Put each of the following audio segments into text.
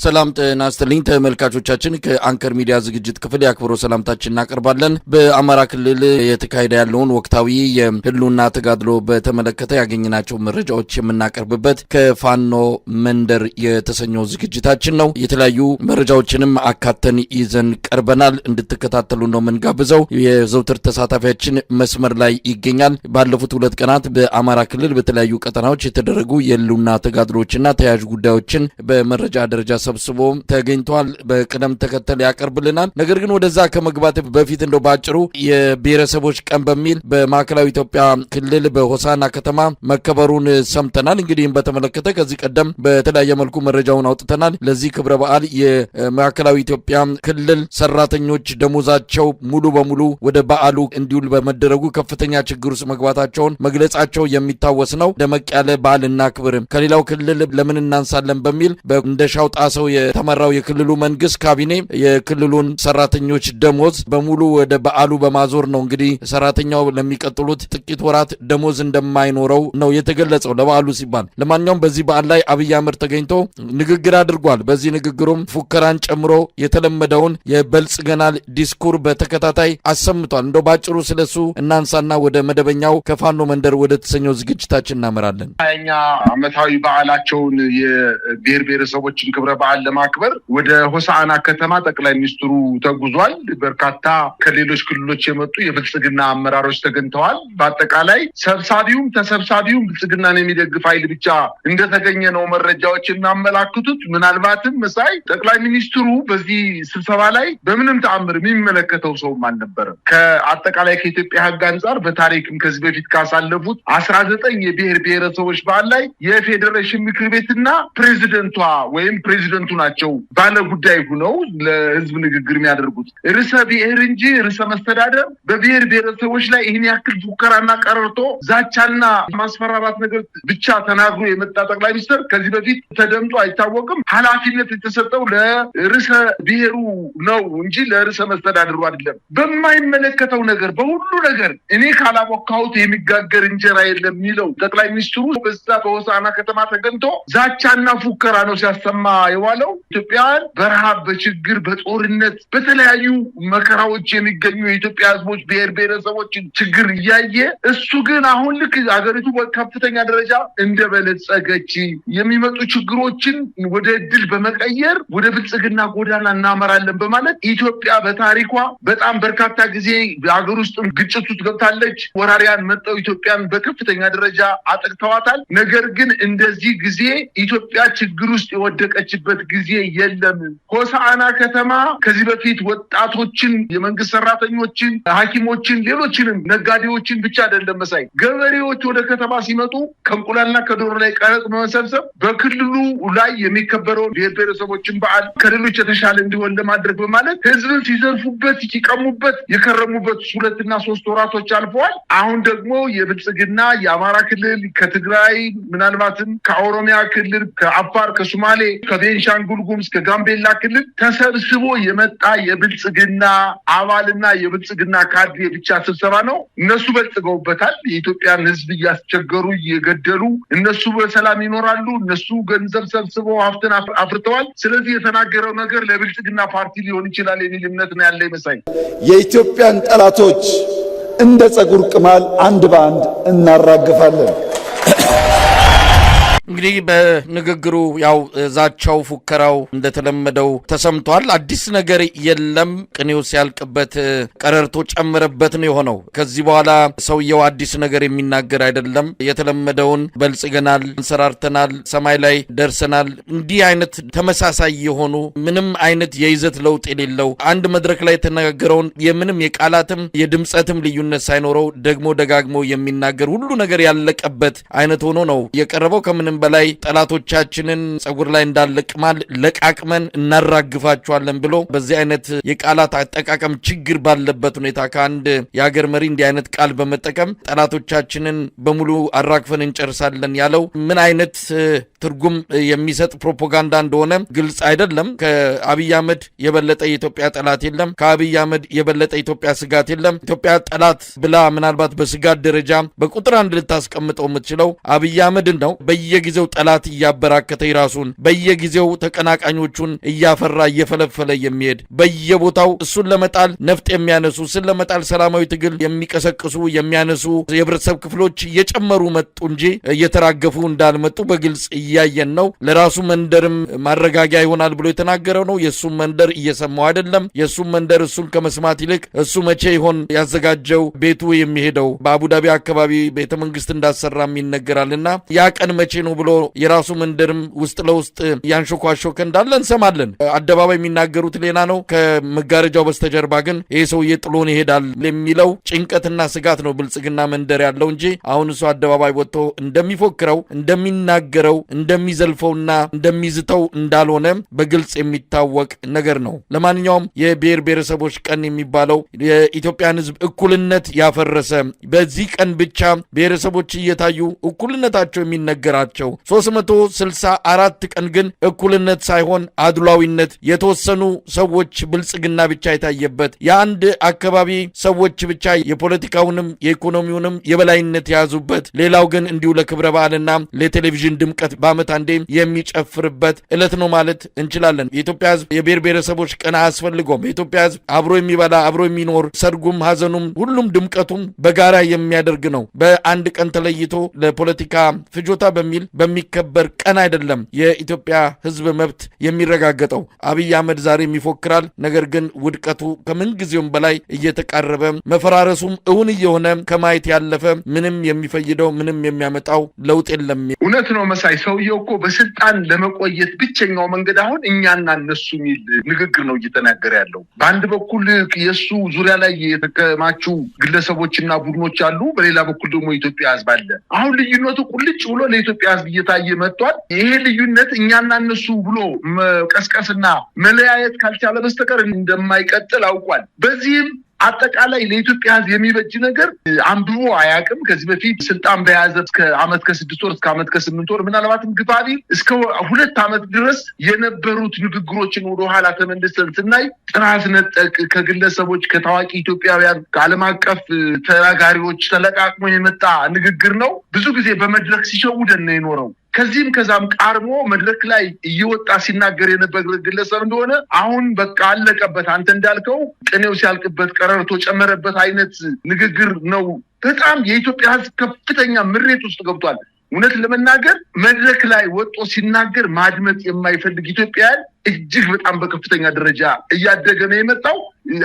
ሰላም ጤና ይስጥልኝ ተመልካቾቻችን ከአንከር ሚዲያ ዝግጅት ክፍል ያክብሮ ሰላምታችንን እናቀርባለን። በአማራ ክልል የተካሄደ ያለውን ወቅታዊ የህልውና ተጋድሎ በተመለከተ ያገኘናቸው መረጃዎች የምናቀርብበት ከፋኖ መንደር የተሰኘው ዝግጅታችን ነው። የተለያዩ መረጃዎችንም አካተን ይዘን ቀርበናል። እንድትከታተሉ ነው የምንጋብዘው። የዘውትር ተሳታፊያችን መስመር ላይ ይገኛል። ባለፉት 2 ቀናት በአማራ ክልል በተለያዩ ቀጠናዎች የተደረጉ የህልውና ተጋድሎችና ተያያዥ ጉዳዮችን በመረጃ ደረጃ ሰብስቦ ተገኝቷል። በቅደም ተከተል ያቀርብልናል። ነገር ግን ወደዛ ከመግባት በፊት እንደው ባጭሩ የብሔረሰቦች ቀን በሚል በማዕከላዊ ኢትዮጵያ ክልል በሆሳና ከተማ መከበሩን ሰምተናል። እንግዲህ በተመለከተ ከዚህ ቀደም በተለያየ መልኩ መረጃውን አውጥተናል። ለዚህ ክብረ በዓል የማዕከላዊ ኢትዮጵያ ክልል ሰራተኞች ደሞዛቸው ሙሉ በሙሉ ወደ በዓሉ እንዲውል በመደረጉ ከፍተኛ ችግር ውስጥ መግባታቸውን መግለጻቸው የሚታወስ ነው። ደመቅ ያለ በዓል እናክብር ከሌላው ክልል ለምን እናንሳለን በሚል እንደ ሻውጣ ሰው የተመራው የክልሉ መንግስት ካቢኔ የክልሉን ሰራተኞች ደሞዝ በሙሉ ወደ በዓሉ በማዞር ነው እንግዲህ ሰራተኛው ለሚቀጥሉት ጥቂት ወራት ደሞዝ እንደማይኖረው ነው የተገለጸው ለበዓሉ ሲባል። ለማንኛውም በዚህ በዓል ላይ አብይ አህመድ ተገኝቶ ንግግር አድርጓል። በዚህ ንግግሩም ፉከራን ጨምሮ የተለመደውን የበልጽገናል ዲስኩር በተከታታይ አሰምቷል። እንደው ባጭሩ ስለሱ እናንሳና ወደ መደበኛው ከፋኖ መንደር ወደ ተሰኘው ዝግጅታችን እናመራለን። ኛ ዓመታዊ በዓላቸውን የብሔር ብሔረሰቦችን ክብረ በዓል ለማክበር ወደ ሆሳና ከተማ ጠቅላይ ሚኒስትሩ ተጉዟል። በርካታ ከሌሎች ክልሎች የመጡ የብልጽግና አመራሮች ተገኝተዋል። በአጠቃላይ ሰብሳቢውም ተሰብሳቢውም ብልጽግናን የሚደግፍ ኃይል ብቻ እንደተገኘ ነው መረጃዎች የሚያመላክቱት። ምናልባትም መሳይ ጠቅላይ ሚኒስትሩ በዚህ ስብሰባ ላይ በምንም ተአምር የሚመለከተው ሰውም አልነበረም። ከአጠቃላይ ከኢትዮጵያ ሕግ አንጻር በታሪክም ከዚህ በፊት ካሳለፉት 19 የብሔር ብሔረሰቦች በዓል ላይ የፌዴሬሽን ምክር ቤትና ፕሬዚደንቷ ወይም ፕሬዚደንቱ ናቸው ባለ ጉዳይ ሆነው ለህዝብ ንግግር የሚያደርጉት። ርዕሰ ብሔር እንጂ ርዕሰ መስተዳደር በብሔር ብሔረሰቦች ላይ ይህን ያክል ፉከራና ቀረርቶ ዛቻና ማስፈራራት ነገር ብቻ ተናግሮ የመጣ ጠቅላይ ሚኒስትር ከዚህ በፊት ተደምጦ አይታወቅም። ኃላፊነት የተሰጠው ለርዕሰ ብሔሩ ነው እንጂ ለርዕሰ መስተዳደሩ አይደለም። በማይመለከተው ነገር በሁሉ ነገር እኔ ካላቦካሁት የሚጋገር እንጀራ የለም የሚለው ጠቅላይ ሚኒስትሩ በዛ በሆሳና ከተማ ተገኝቶ ዛቻና ፉከራ ነው ሲያሰማ የዋለው። ኢትዮጵያን በረሃብ፣ በችግር፣ በጦርነት፣ በተለያዩ መከራዎች የሚገኙ የኢትዮጵያ ህዝቦች ብሔር ብሔረሰቦችን ችግር እያየ እሱ ግን አሁን ልክ አገሪቱ በከፍተኛ ደረጃ እንደበለጸገች የሚመጡ ችግሮችን ወደ እድል በመቀየር ወደ ብልጽግና ጎዳና እናመራለን በማለት ኢትዮጵያ በታሪኳ በጣም በርካታ ጊዜ በአገር ውስጥም ግጭት ውስጥ ገብታለች። ወራሪያን መጠው ኢትዮጵያን በከፍተኛ ደረጃ አጥቅተዋታል። ነገር ግን እንደዚህ ጊዜ ኢትዮጵያ ችግር ውስጥ የወደቀችበት ጊዜ የለም። ሆሳና ከተማ ከዚህ በፊት ወጣቶችን፣ የመንግስት ሰራተኞችን፣ ሐኪሞችን፣ ሌሎችንም ነጋዴዎችን ብቻ አይደለም መሳይ ገበሬዎች ወደ ከተማ ሲመጡ ከእንቁላልና ከዶሮ ላይ ቀረጥ በመሰብሰብ በክልሉ ላይ የሚከበረውን ብሔር ብሔረሰቦችን በዓል ከሌሎች የተሻለ እንዲሆን ለማድረግ በማለት ህዝብን ሲዘርፉበት ሲቀሙበት የከረሙበት 2 እና 3 ወራቶች አልፈዋል። አሁን ደግሞ የብልጽግና የአማራ ክልል ከትግራይ ምናልባትም ከኦሮሚያ ክልል ከአፋር ከሶማሌ ከቤንሻንጉል ጉሙዝ ከጋምቤላ ክልል ተሰብስቦ የመጣ የብልጽግና አባልና የብልጽግና ካድሬ ብቻ ስብሰባ ነው። እነሱ በልጽገውበታል። የኢትዮጵያን ህዝብ እያስቸገሩ እየገደሉ እነሱ በሰላም ይኖራሉ። እነሱ ገንዘብ ሰብስበው ሀብትን አፍርተዋል። ስለዚህ የተናገረው ነገር ለብልጽግና ፓርቲ ሊሆን ይችላል የሚል እምነት ነው ያለ ይመስላል። የኢትዮጵያን ጠላቶች እንደ ጸጉር ቅማል አንድ በአንድ እናራግፋለን። እንግዲህ በንግግሩ ያው ዛቻው ፉከራው እንደተለመደው ተሰምቷል። አዲስ ነገር የለም። ቅኔው ሲያልቅበት ቀረርቶ ጨምረበት ነው የሆነው። ከዚህ በኋላ ሰውየው አዲስ ነገር የሚናገር አይደለም። የተለመደውን በልጽገናል፣ እንሰራርተናል፣ ሰማይ ላይ ደርሰናል፣ እንዲህ አይነት ተመሳሳይ የሆኑ ምንም አይነት የይዘት ለውጥ የሌለው አንድ መድረክ ላይ የተናገረውን የምንም የቃላትም የድምጸትም ልዩነት ሳይኖረው ደግሞ ደጋግሞ የሚናገር ሁሉ ነገር ያለቀበት አይነት ሆኖ ነው የቀረበው። ከምንም በላይ ጠላቶቻችንን ጸጉር ላይ እንዳለ ቅማል ለቃቅመን እናራግፋቸዋለን ብሎ በዚህ አይነት የቃላት አጠቃቀም ችግር ባለበት ሁኔታ ከአንድ የሀገር መሪ እንዲህ አይነት ቃል በመጠቀም ጠላቶቻችንን በሙሉ አራግፈን እንጨርሳለን ያለው ምን አይነት ትርጉም የሚሰጥ ፕሮፓጋንዳ እንደሆነ ግልጽ አይደለም። ከአብይ አህመድ የበለጠ የኢትዮጵያ ጠላት የለም። ከአብይ አህመድ የበለጠ ኢትዮጵያ ስጋት የለም። ኢትዮጵያ ጠላት ብላ ምናልባት በስጋት ደረጃ በቁጥር 1 ልታስቀምጠው የምትችለው አብይ አህመድን ነው። በየጊዜው በየጊዜው ጠላት እያበራከተ ይራሱን በየጊዜው ተቀናቃኞቹን እያፈራ እየፈለፈለ የሚሄድ በየቦታው እሱን ለመጣል ነፍጥ የሚያነሱ እሱን ለመጣል ሰላማዊ ትግል የሚቀሰቅሱ የሚያነሱ የህብረተሰብ ክፍሎች እየጨመሩ መጡ እንጂ እየተራገፉ እንዳልመጡ በግልጽ እያየን ነው። ለራሱ መንደርም ማረጋጊያ ይሆናል ብሎ የተናገረው ነው። የሱም መንደር እየሰማው አይደለም። የሱም መንደር እሱን ከመስማት ይልቅ እሱ መቼ ይሆን ያዘጋጀው ቤቱ የሚሄደው በአቡዳቢ አካባቢ ቤተ መንግስት እንዳሰራም ይነገራልና ያ ቀን መቼ ነው ብሎ የራሱ መንደርም ውስጥ ለውስጥ ያንሾኳሾከ እንዳለ እንሰማለን። አደባባይ የሚናገሩት ሌላ ነው። ከመጋረጃው በስተጀርባ ግን ይሄ ሰውዬ ጥሎን ይሄዳል የሚለው ጭንቀትና ስጋት ነው ብልጽግና መንደር ያለው እንጂ አሁን እሱ አደባባይ ወጥቶ እንደሚፎክረው እንደሚናገረው እንደሚዘልፈውና እንደሚዝተው እንዳልሆነ በግልጽ የሚታወቅ ነገር ነው። ለማንኛውም የብሔር ብሔረሰቦች ቀን የሚባለው የኢትዮጵያን ሕዝብ እኩልነት ያፈረሰ በዚህ ቀን ብቻ ብሔረሰቦች እየታዩ እኩልነታቸው የሚነገራቸው 364 ቀን ግን እኩልነት ሳይሆን አድሏዊነት የተወሰኑ ሰዎች ብልጽግና ብቻ የታየበት የአንድ አካባቢ ሰዎች ብቻ የፖለቲካውንም የኢኮኖሚውንም የበላይነት የያዙበት ሌላው ግን እንዲሁ ለክብረ በዓልና ለቴሌቪዥን ድምቀት በዓመት አንዴ የሚጨፍርበት ዕለት ነው ማለት እንችላለን። የኢትዮጵያ ሕዝብ የብሔር ብሔረሰቦች ቀን አያስፈልገውም። የኢትዮጵያ ሕዝብ አብሮ የሚበላ አብሮ የሚኖር ሰርጉም ሐዘኑም ሁሉም ድምቀቱም በጋራ የሚያደርግ ነው። በአንድ ቀን ተለይቶ ለፖለቲካ ፍጆታ በሚል በሚከበር ቀን አይደለም የኢትዮጵያ ሕዝብ መብት የሚረጋገጠው። አብይ አህመድ ዛሬም ይፎክራል። ነገር ግን ውድቀቱ ከምን ጊዜውም በላይ እየተቃረበ መፈራረሱም እውን እየሆነ ከማየት ያለፈ ምንም የሚፈይደው ምንም የሚያመጣው ለውጥ የለም። እውነት ነው መሳይ። ሰውየው እኮ በስልጣን ለመቆየት ብቸኛው መንገድ አሁን እኛና እነሱ የሚል ንግግር ነው እየተናገረ ያለው። በአንድ በኩል የእሱ ዙሪያ ላይ የተከማቹ ግለሰቦችና ቡድኖች አሉ፣ በሌላ በኩል ደግሞ የኢትዮጵያ ሕዝብ አለ። አሁን ልዩነቱ ቁልጭ ብሎ ለኢትዮጵያ ሕዝብ እየታየ መጥቷል። ይሄ ልዩነት እኛና እነሱ ብሎ መቀስቀስና መለያየት ካልቻለ በስተቀር እንደማይቀጥል አውቋል። በዚህም አጠቃላይ ለኢትዮጵያ ሕዝብ የሚበጅ ነገር አንብቦ አያውቅም። ከዚህ በፊት ስልጣን በያዘ እስከ ዓመት ከ6 ወር እስከ ዓመት ከ8 ወር ምናልባትም ግፋቢ እስከ 2 ዓመት ድረስ የነበሩት ንግግሮችን ወደኋላ ተመልሰን ስናይ ጥራዝ ነጠቅ ከግለሰቦች ከታዋቂ ኢትዮጵያውያን ከዓለም አቀፍ ተናጋሪዎች ተለቃቅሞ የመጣ ንግግር ነው። ብዙ ጊዜ በመድረክ ሲሸውደን ነው የኖረው። ከዚህም ከዛም ቃርሞ መድረክ ላይ እየወጣ ሲናገር የነበረ ግለሰብ እንደሆነ አሁን በቃ አለቀበት። አንተ እንዳልከው ቅኔው ሲያልቅበት ቀረርቶ ጨመረበት አይነት ንግግር ነው። በጣም የኢትዮጵያ ሕዝብ ከፍተኛ ምሬት ውስጥ ገብቷል። እውነት ለመናገር መድረክ ላይ ወጦ ሲናገር ማድመጥ የማይፈልግ ኢትዮጵያውያን እጅግ በጣም በከፍተኛ ደረጃ እያደገ ነው የመጣው።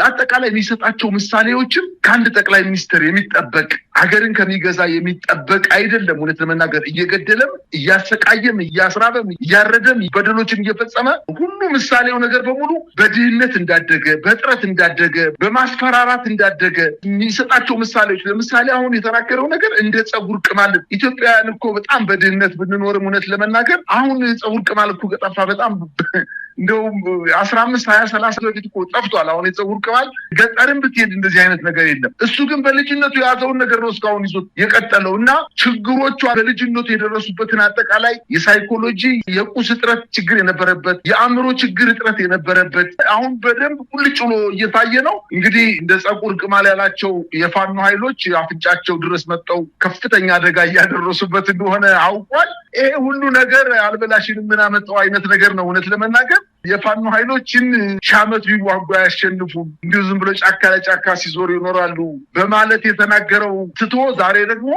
አጠቃላይ የሚሰጣቸው ምሳሌዎችም ከአንድ ጠቅላይ ሚኒስትር የሚጠበቅ ሀገርን ከሚገዛ የሚጠበቅ አይደለም። እውነት ለመናገር እየገደለም እያሰቃየም እያስራበም እያረደም በደሎችን እየፈጸመ ሁሉ ምሳሌው ነገር በሙሉ በድህነት እንዳደገ በጥረት እንዳደገ በማስፈራራት እንዳደገ የሚሰጣቸው ምሳሌዎች ለምሳሌ አሁን የተናገረው ነገር እንደ ጸጉር ቅማል ኢትዮጵያውያን እኮ በጣም በድህነት ብንኖርም እውነት ለመናገር አሁን ጸጉር ቅማል እኮ ከጠፋ በጣም እንደውም 15 20 30 በፊት እኮ ጠፍቷል። አሁን የጸጉር ቅማል ገጠርም ብትሄድ እንደዚህ አይነት ነገር የለም። እሱ ግን በልጅነቱ የያዘውን ነገር ነው እስካሁን ይዞት የቀጠለው እና ችግሮቿ በልጅነቱ የደረሱበትን አጠቃላይ የሳይኮሎጂ የቁስ እጥረት ችግር የነበረበት የአእምሮ ችግር እጥረት የነበረበት አሁን በደንብ ቁልጭ ብሎ እየታየ ነው። እንግዲህ እንደ ጸጉር ቅማል ያላቸው የፋኖ ኃይሎች አፍንጫቸው ድረስ መጥተው ከፍተኛ አደጋ እያደረሱበት እንደሆነ አውቋል። ይሄ ሁሉ ነገር አልበላሽን ምናመጣው አይነት ነገር ነው። እውነት ለመናገር የፋኖ ኃይሎችን ሻመት ቢዋጉ አያሸንፉም፣ እንዲሁ ዝም ብሎ ጫካ ለጫካ ሲዞሩ ይኖራሉ በማለት የተናገረው ትቶ ዛሬ ደግሞ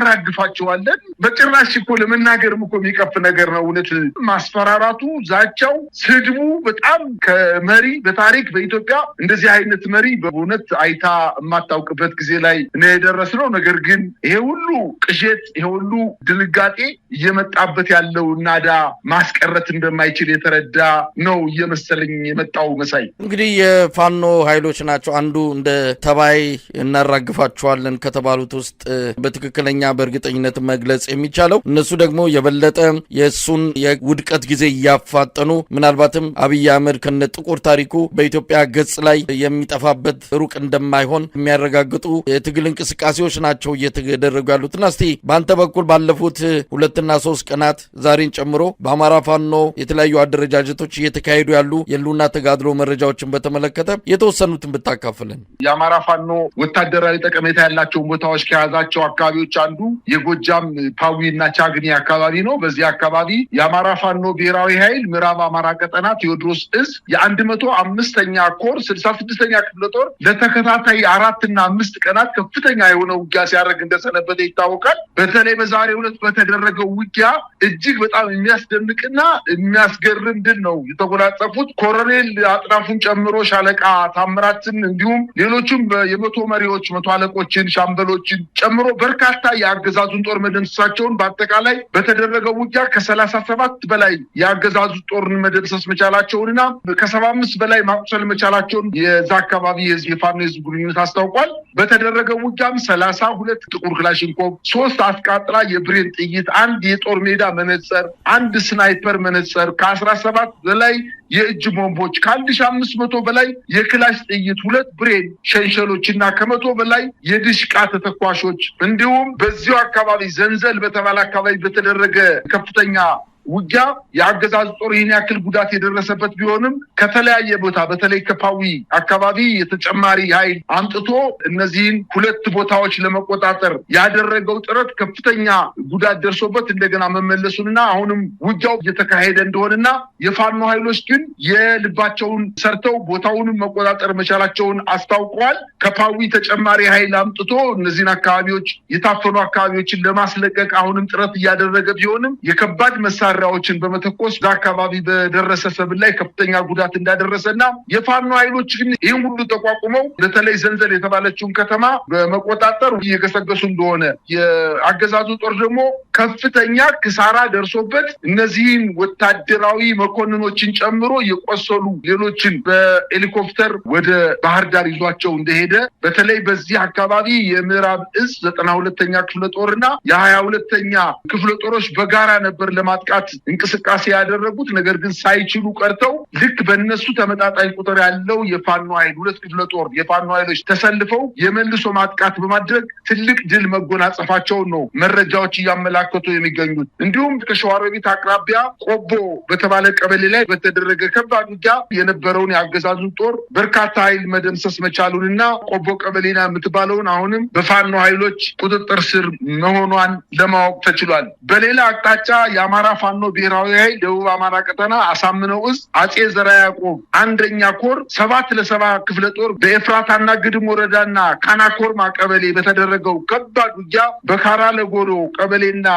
እናራግፋቸዋለን። በጭራሽ እኮ ለመናገርም እኮ የሚቀፍ ነገር ነው። እውነት ማስፈራራቱ፣ ዛቻው፣ ስድቡ በጣም ከመሪ በታሪክ በኢትዮጵያ እንደዚህ አይነት መሪ በእውነት አይታ የማታውቅበት ጊዜ ላይ ነው የደረስነው። ነገር ግን ይሄ ሁሉ ቅዠት ይሄ ሁሉ ድንጋጤ እየመጣበት ያለው ናዳ ማስቀረት እንደማይችል የተረዳ ነው እየመሰለኝ የመጣው መሳይ። እንግዲህ የፋኖ ኃይሎች ናቸው አንዱ እንደ ተባይ እናራግፋቸዋለን ከተባሉት ውስጥ በትክክለኛ በእርግጠኝነት መግለጽ የሚቻለው እነሱ ደግሞ የበለጠ የእሱን የውድቀት ጊዜ እያፋጠኑ ምናልባትም አብይ አህመድ ከነ ጥቁር ታሪኩ በኢትዮጵያ ገጽ ላይ የሚጠፋበት ሩቅ እንደማይሆን የሚያረጋግጡ የትግል እንቅስቃሴዎች ናቸው እየተደረጉ ያሉትና እስቲ በአንተ በኩል ባለፉት 2 እና 3 ቀናት ዛሬን ጨምሮ በአማራ ፋኖ የተለያዩ አደረጃጀቶች እየተካሄዱ ያሉ የህልውና ተጋድሎ መረጃዎችን በተመለከተ የተወሰኑትን ብታካፍልን። የአማራ ፋኖ ወታደራዊ ጠቀሜታ ያላቸውን ቦታዎች ከያዛቸው አካባቢዎች አንዱ የጎጃም ፓዊና ቻግኒ አካባቢ ነው። በዚህ አካባቢ የአማራ ፋኖ ብሔራዊ ኃይል ምዕራብ አማራ ቀጠና ቴዎድሮስ እዝ የ105ኛ ኮር 66ኛ ክፍለ ጦር ለተከታታይ 4 እና 5 ቀናት ከፍተኛ የሆነ ውጊያ ሲያደርግ እንደሰነበተ ይታወቃል። በተለይ በዛሬው ዕለት በተደረገው ውጊያ እጅግ በጣም የሚያስደንቅና የሚያስገርም ድል ነው የተጎናጸፉት። ኮሎኔል አጥናፉን ጨምሮ ሻለቃ ታምራትን እንዲሁም ሌሎችም የመቶ መሪዎች መቶ አለቆችን ሻምበሎችን ጨምሮ በርካታ የአገዛዙን ጦር መደምሰሳቸውን በአጠቃላይ በተደረገው ውጊያ ከ37 በላይ የአገዛዙ ጦርን መደምሰስ መቻላቸውንና ከ75 በላይ ማቁሰል መቻላቸውን የዛ አካባቢ የፋኖ የህዝብ ግንኙነት አስታውቋል። በተደረገው ውጊያም 32 ጥቁር ክላሽንኮቭ፣ 3 አስቃጥላ የብሬን ጥይት፣ 1 የጦር ሜዳ መነጽር፣ 1 ስናይፐር መነጽር፣ ከ17 በላይ የእጅ ቦምቦች፣ ከ1500 በላይ የክላሽ ጥይት፣ 2 ብሬን ሸንሸሎችና ከ100 በላይ የድሽቃ ተተኳሾች እንዲሁም በዚሁ አካባቢ ዘንዘል በተባለ አካባቢ በተደረገ ከፍተኛ ውጊያ የአገዛዙ ጦር ይህን ያክል ጉዳት የደረሰበት ቢሆንም ከተለያየ ቦታ በተለይ ከፓዊ አካባቢ የተጨማሪ ኃይል አምጥቶ እነዚህን 2 ቦታዎች ለመቆጣጠር ያደረገው ጥረት ከፍተኛ ጉዳት ደርሶበት እንደገና መመለሱንና አሁንም ውጊያው እየተካሄደ እንደሆነና የፋኖ ኃይሎች ግን የልባቸውን ሰርተው ቦታውንም መቆጣጠር መቻላቸውን አስታውቀዋል። ከፓዊ ተጨማሪ ኃይል አምጥቶ እነዚህን አካባቢዎች የታፈኑ አካባቢዎችን ለማስለቀቅ አሁንም ጥረት እያደረገ ቢሆንም የከባድ መሳሪያዎችን በመተኮስ አካባቢ በደረሰ ሰብል ላይ ከፍተኛ ጉዳት እንዳደረሰና የፋኖ ኃይሎች ግን ይህን ሁሉ ተቋቁመው በተለይ ዘንዘል የተባለችውን ከተማ በመቆጣጠር እየገሰገሱ እንደሆነ የአገዛዙ ጦር ደግሞ ከፍተኛ ክሳራ ደርሶበት እነዚህን ወታደራዊ መኮንኖችን ጨምሮ የቆሰሉ ሌሎችን በሄሊኮፕተር ወደ ባህር ዳር ይዟቸው እንደሄደ በተለይ በዚህ አካባቢ የምዕራብ እዝ 92ኛ ክፍለ ጦርና የ22ኛ ክፍለ ጦሮች በጋራ ነበር ለማጥቃት እንቅስቃሴ ያደረጉት። ነገር ግን ሳይችሉ ቀርተው ልክ በእነሱ ተመጣጣኝ ቁጥር ያለው የፋኖ ኃይል 2 ክፍለ ጦር የፋኖ ኃይሎች ተሰልፈው የመልሶ ማጥቃት በማድረግ ትልቅ ድል መጎናጸፋቸውን ነው መረጃዎች እያመላከቱ የሚገኙት። እንዲሁም ከሸዋሮቢት አቅራቢያ ቆቦ በተባለ ቀበሌ ላይ በተደረገ ከባድ ውጊያ የነበረውን የአገዛዙን ጦር በርካታ ኃይል መደምሰስ መቻሉንና ቆቦ ቀበሌና የምትባለውን አሁንም በፋኖ ኃይሎች ቁጥጥር ስር መሆኗን ለማወቅ ተችሏል። በሌላ አቅጣጫ የአማራ ፋኖ ብሔራዊ ኃይል ደቡብ አማራ ቀጠና አሳምነው እዝ አጼ ዘርዓ ያዕቆብ 1ኛ ኮር 7 ለ7 ክፍለ ጦር በኤፍራታና ግድም ወረዳና ካናኮርማ ቀበሌ በተደረገው ከባድ ውጊያ በካራ ለጎሮ ቀበሌና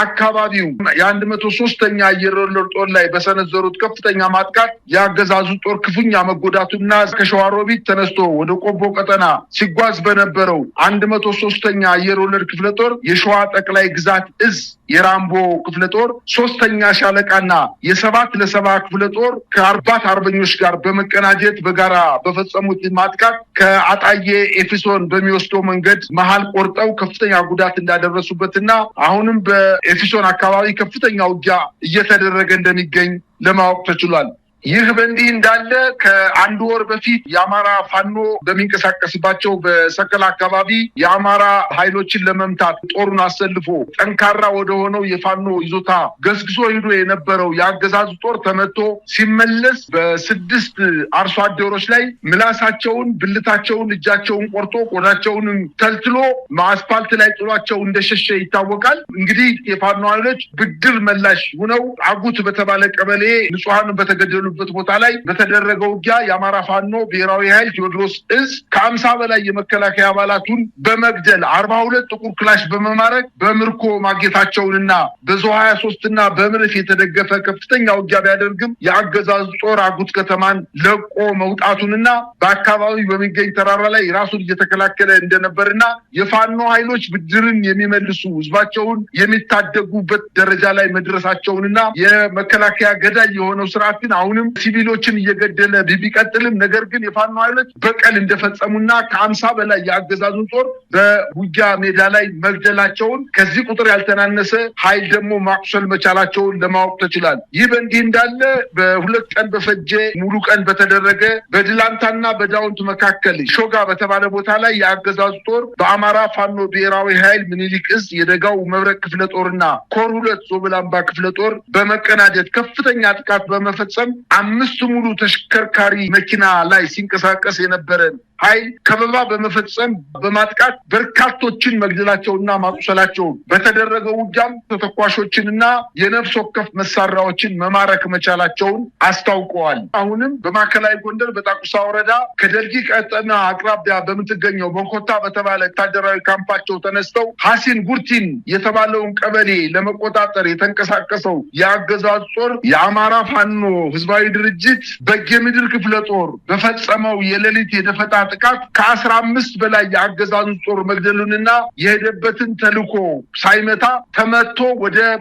አካባቢው የ103ኛ አየር ወለድ ጦር ላይ በሰነዘሩት ከፍተኛ ማጥቃት የአገዛዙ ጦር ክፉኛ መጎዳቱና ከሸዋሮቢት ተነስቶ ወደ ቆቦ ቀጠና ሲጓዝ በነበረው 103ኛ አየር ወለድ ክፍለ ጦር የሸዋ ጠቅላይ ግዛት እዝ የራምቦ ክፍለ ጦር 3ኛ ሻለቃና የ7 ለ7 ክፍለ ጦር ከ40 አርበኞች ጋር በመቀናጀት በጋራ በፈጸሙት ማጥቃት ከአጣዬ ኤፊሶን በሚወስደው መንገድ መሃል ቆርጠው ከፍተኛ ጉዳት እንዳደረሱበትና አሁንም በኤፊሶን አካባቢ ከፍተኛ ውጊያ እየተደረገ እንደሚገኝ ለማወቅ ተችሏል። ይህ በእንዲህ እንዳለ ከአንድ ወር በፊት የአማራ ፋኖ በሚንቀሳቀስባቸው በሰከላ አካባቢ የአማራ ኃይሎችን ለመምታት ጦሩን አሰልፎ ጠንካራ ወደ ሆነው የፋኖ ይዞታ ገስግሶ ሄዶ የነበረው የአገዛዙ ጦር ተመቶ ሲመለስ በ6 አርሶ አደሮች ላይ ምላሳቸውን፣ ብልታቸውን፣ እጃቸውን ቆርጦ ቆዳቸውንም ተልትሎ አስፓልት ላይ ጥሏቸው እንደሸሸ ይታወቃል። እንግዲህ የፋኖ ኃይሎች ብድር መላሽ ሆነው አጉት በተባለ ቀበሌ ንጹሃን በተገደሉ ቦታ ላይ በተደረገው ውጊያ የአማራ ፋኖ ብሔራዊ ኃይል ቴዎድሮስ እዝ ከ50 በላይ የመከላከያ አባላቱን በመግደል 42 ጥቁር ክላሽ በመማረክ በምርኮ ማግኘታቸውንና በዞ 23 እና በምርፍ የተደገፈ ከፍተኛ ውጊያ ቢያደርግም የአገዛዙ ጦር አጉት ከተማን ለቆ መውጣቱንና በአካባቢው በሚገኝ ተራራ ላይ ራሱን እየተከላከለ እንደነበርና የፋኖ ኃይሎች ብድርን የሚመልሱ ህዝባቸውን የሚታደጉበት ደረጃ ላይ መድረሳቸውንና የመከላከያ ገዳይ የሆነው ስርዓት ግን አሁንም ሲቪሎችን እየገደለ ቢቀጥልም ነገር ግን የፋኖ ኃይሎች በቀል እንደፈጸሙና ከ50 በላይ የአገዛዙን ጦር በውጊያ ሜዳ ላይ መግደላቸውን ከዚህ ቁጥር ያልተናነሰ ኃይል ደግሞ ማቁሰል መቻላቸውን ለማወቅ ተችሏል። ይህ በእንዲህ እንዳለ በ2 ቀን በፈጀ ሙሉ ቀን በተደረገ በድላንታና በዳውንት መካከል ሾጋ በተባለ ቦታ ላይ የአገዛዙ ጦር በአማራ ፋኖ ብሔራዊ ኃይል ምኒልክ እዝ የደጋው መብረቅ ክፍለ ጦርና ኮር 2 ዞብላምባ ክፍለ ጦር በመቀናጀት ከፍተኛ ጥቃት በመፈጸም 5 ሙሉ ተሽከርካሪ መኪና ላይ ሲንቀሳቀስ የነበረን ኃይል ከበባ በመፈጸም በማጥቃት በርካቶችን መግደላቸውና ማቁሰላቸውን በተደረገው ውጊያም ተተኳሾችንና የነፍስ ወከፍ መሳሪያዎችን መማረክ መቻላቸውን አስታውቀዋል። አሁንም በማዕከላዊ ጎንደር በጣቁሳ ወረዳ ከደልጊ ቀጠና አቅራቢያ በምትገኘው በኮታ በተባለ ወታደራዊ ካምፓቸው ተነስተው ሐሲን ጉርቲን የተባለውን ቀበሌ ለመቆጣጠር የተንቀሳቀሰው የአገዛዙ ጦር የአማራ ፋኖ ህዝባዊ ድርጅት በጌምድር ክፍለ ጦር በፈጸመው የሌሊት የደፈጣ ጥቃት ከ15 በላይ የአገዛዙ ጦር መግደሉንና የሄደበትን ተልኮ ሳይመታ ተመቶ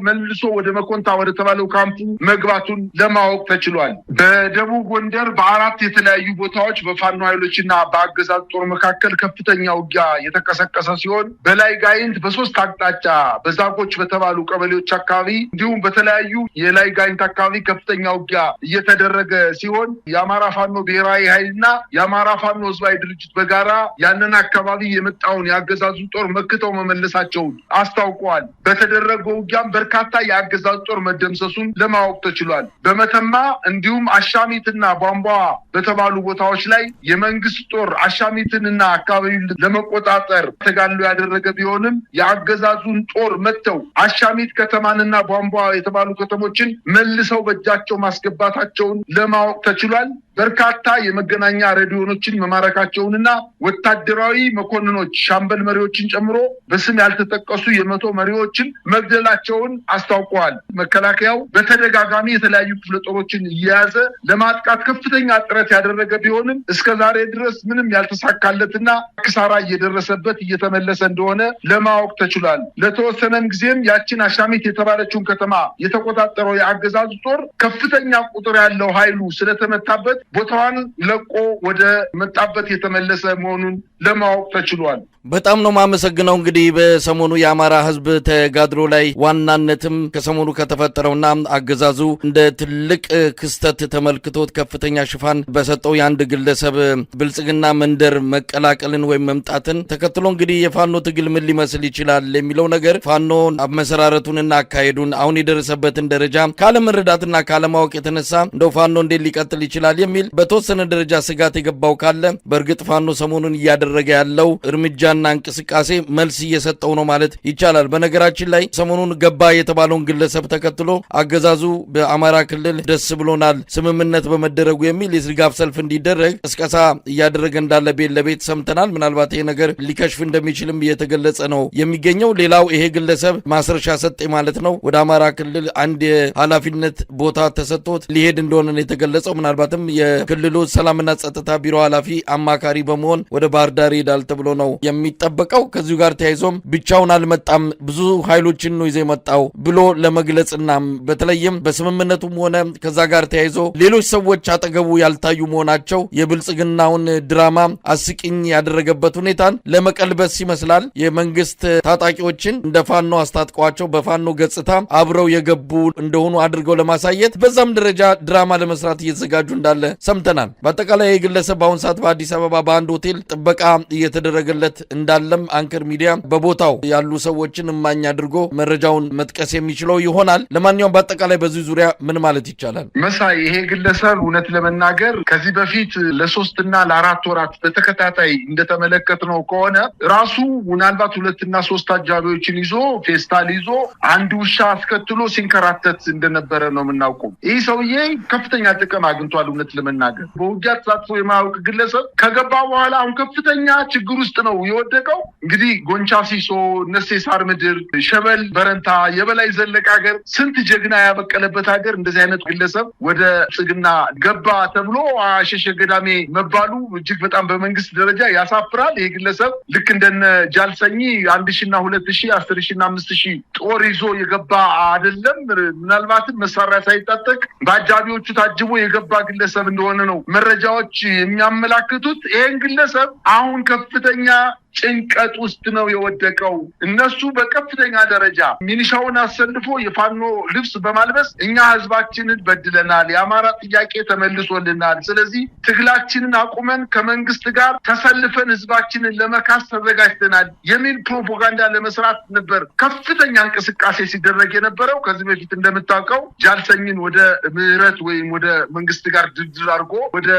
መልሶ ወደ መኮንታ ወደ ተባለው ካምፑ መግባቱን ለማወቅ ተችሏል። በደቡብ ጎንደር በ4 የተለያዩ ቦታዎች በፋኖ ኃይሎችና በአገዛዙ ጦር መካከል ከፍተኛ ውጊያ የተቀሰቀሰ ሲሆን በላይ ጋይንት በ3 አቅጣጫ በዛጎች በተባሉ ቀበሌዎች አካባቢ እንዲሁም በተለያዩ የላይ ጋይንት አካባቢ ከፍተኛ ውጊያ እየተደረገ ሲሆን የአማራ ፋኖ ብሔራዊ ኃይልና የአማራ ፋኖ ህዝባዊ ድርጅት በጋራ ያንን አካባቢ የመጣውን የአገዛዙ ጦር መክተው መመለሳቸውን አስታውቀዋል። በተደረገው ውጊያም በርካታ የአገዛዙ ጦር መደምሰሱን ለማወቅ ተችሏል። በመተማ እንዲሁም አሻሚትና ቧንቧ በተባሉ ቦታዎች ላይ የመንግስት ጦር አሻሚትንና አካባቢውን ለመቆጣጠር ተጋድሎ ያደረገ ቢሆንም የአገዛዙን ጦር መተው አሻሚት ከተማንና ቧንቧ የተባሉ ከተሞችን መልሰው በእጃቸው ማስገባታቸውን ለማወቅ ተችሏል። በርካታ የመገናኛ ሬዲዮኖችን መማረካቸውንና ወታደራዊ መኮንኖች ሻምበል መሪዎችን ጨምሮ በስም ያልተጠቀሱ የ100 መሪዎችን መግደላቸውን አስታውቀዋል። መከላከያው በተደጋጋሚ የተለያዩ ክፍለ ጦሮችን እየያዘ ለማጥቃት ከፍተኛ ጥረት ያደረገ ቢሆንም እስከዛሬ ድረስ ምንም ያልተሳካለትና ክሳራ እየደረሰበት እየተመለሰ እንደሆነ ለማወቅ ተችሏል። ለተወሰነም ጊዜም ያችን አሻሚት የተባለችውን ከተማ የተቆጣጠረው የአገዛዙ ጦር ከፍተኛ ቁጥር ያለው ኃይሉ ስለተመታበት ቦታዋን ለቆ ወደ መጣበት የተመለሰ መሆኑን ለማወቅ ተችሏል። በጣም ነው ማመሰግነው። እንግዲህ በሰሞኑ የአማራ ህዝብ ተጋድሎ ላይ ዋናነትም ከሰሞኑ ከተፈጠረውና አገዛዙ እንደ ትልቅ ክስተት ተመልክቶት ከፍተኛ ሽፋን በሰጠው የአንድ ግለሰብ ብልጽግና መንደር መቀላቀልን ወይም መምጣትን ተከትሎ እንግዲህ የፋኖ ትግል ምን ሊመስል ይችላል የሚለው ነገር ፋኖ አመሰራረቱንና አካሄዱን አሁን የደረሰበትን ደረጃ ካለመረዳትና ካለማወቅ የተነሳ እንደው ፋኖ እንዴት ሊቀጥል ይችላል የሚል በተወሰነ ደረጃ ስጋት የገባው ካለ በእርግጥ ፋኖ ሰሞኑን እያደረገ ያለው እርምጃና እንቅስቃሴ መልስ እየሰጠው ነው ማለት ይቻላል። በነገራችን ላይ ሰሞኑን ገባ የተባለውን ግለሰብ ተከትሎ አገዛዙ በአማራ ክልል ደስ ብሎናል ስምምነት በመደረጉ የሚል የድጋፍ ሰልፍ እንዲደረግ ቅስቀሳ እያደረገ እንዳለ ቤት ለቤት ሰምተናል። ምናልባት ይሄ ነገር ሊከሽፍ እንደሚችልም እየተገለጸ ነው የሚገኘው። ሌላው ይሄ ግለሰብ ማስረሻ ሰጤ ማለት ነው ወደ አማራ ክልል አንድ የኃላፊነት ቦታ ተሰጥቶት ሊሄድ እንደሆነ ነው የተገለጸው። ምናልባትም የክልሉ ሰላምና ጸጥታ ቢሮ ኃላፊ አማካሪ በመሆን ወደ ባህር ዳር ይሄዳል ተብሎ ነው የሚጠበቀው። ከዚሁ ጋር ተያይዞም ብቻውን አልመጣም ብዙ ኃይሎችን ነው ይዘው የመጣው ብሎ ለመግለጽና በተለይም በስምምነቱም ሆነ ከዛ ጋር ተያይዞ ሌሎች ሰዎች አጠገቡ ያልታዩ መሆናቸው የብልጽግናውን ድራማ አስቂኝ ያደረገበት ሁኔታን ለመቀልበስ ይመስላል። የመንግስት ታጣቂዎችን እንደ ፋኖ አስታጥቀዋቸው በፋኖ ገጽታ አብረው የገቡ እንደሆኑ አድርገው ለማሳየት በዛም ደረጃ ድራማ ለመስራት እየተዘጋጁ እንዳለ ሰምተናል። በአጠቃላይ የግለሰብ በአሁን ሰዓት በአዲስ አበባ በአንድ ሆቴል ጥበቃ እየተደረገለት እንዳለም አንከር ሚዲያ በቦታው ያሉ ሰዎችን እማኝ አድርጎ መረጃውን መጥቀስ የሚችለው ይሆናል። ለማንኛውም በአጠቃላይ በዚህ ዙሪያ ምን ማለት ይቻላል? መሳይ ይሄ ግለሰብ እውነት ለመናገር ከዚህ በፊት ለ3 እና ለ4 ወራት በተከታታይ እንደተመለከትነው ከሆነ ራሱ ምናልባት 2 እና 3 አጃቢዎችን ይዞ ፌስታል ይዞ አንድ ውሻ አስከትሎ ሲንከራተት እንደነበረ ነው የምናውቀው። ይህ ሰውዬ ከፍተኛ ጥቅም አግኝቷል። እውነት ለመናገር በውጊያ ተሳትፎ የማያውቅ ግለሰብ ከገባ በኋላ አሁን ከፍተኛ ችግር ውስጥ ነው የወደቀው። እንግዲህ ጎንቻ ሲሶ፣ ነሴ ሳር ምድር፣ ሸበል በረንታ፣ የበላይ ዘለቀ ሀገር ስንት ጀግና ያበቀለበት ሀገር እንደዚህ አይነት ግለሰብ ወደ ብልጽግና ገባ ተብሎ አሸሸ ገዳሜ መባሉ እጅግ በጣም በመንግስት ደረጃ ያሳፍራል። ይህ ግለሰብ ልክ እንደነ ጃልሰኝ 1000 እና 2000 10,000 እና 5,000 ጦር ይዞ የገባ አይደለም። ምናልባትም መሳሪያ ሳይታጠቅ በአጃቢዎቹ ታጅቦ የገባ ግለሰብ እንደሆነ ነው መረጃዎች የሚያመላክቱት። ይህን ግለሰብ አሁን ከፍተኛ ጭንቀት ውስጥ ነው የወደቀው። እነሱ በከፍተኛ ደረጃ ሚኒሻውን አሰልፎ የፋኖ ልብስ በማልበስ እኛ ህዝባችንን በድለናል፣ የአማራ ጥያቄ ተመልሶልናል፣ ስለዚህ ትግላችንን አቁመን ከመንግስት ጋር ተሰልፈን ህዝባችንን ለመካስ ተዘጋጅተናል የሚል ፕሮፓጋንዳ ለመስራት ነበር ከፍተኛ እንቅስቃሴ ሲደረግ የነበረው። ከዚህ በፊት እንደምታውቀው ጃልሰኝን ወደ ምህረት ወይም ወደ መንግስት ጋር ድርድር አድርጎ ወደ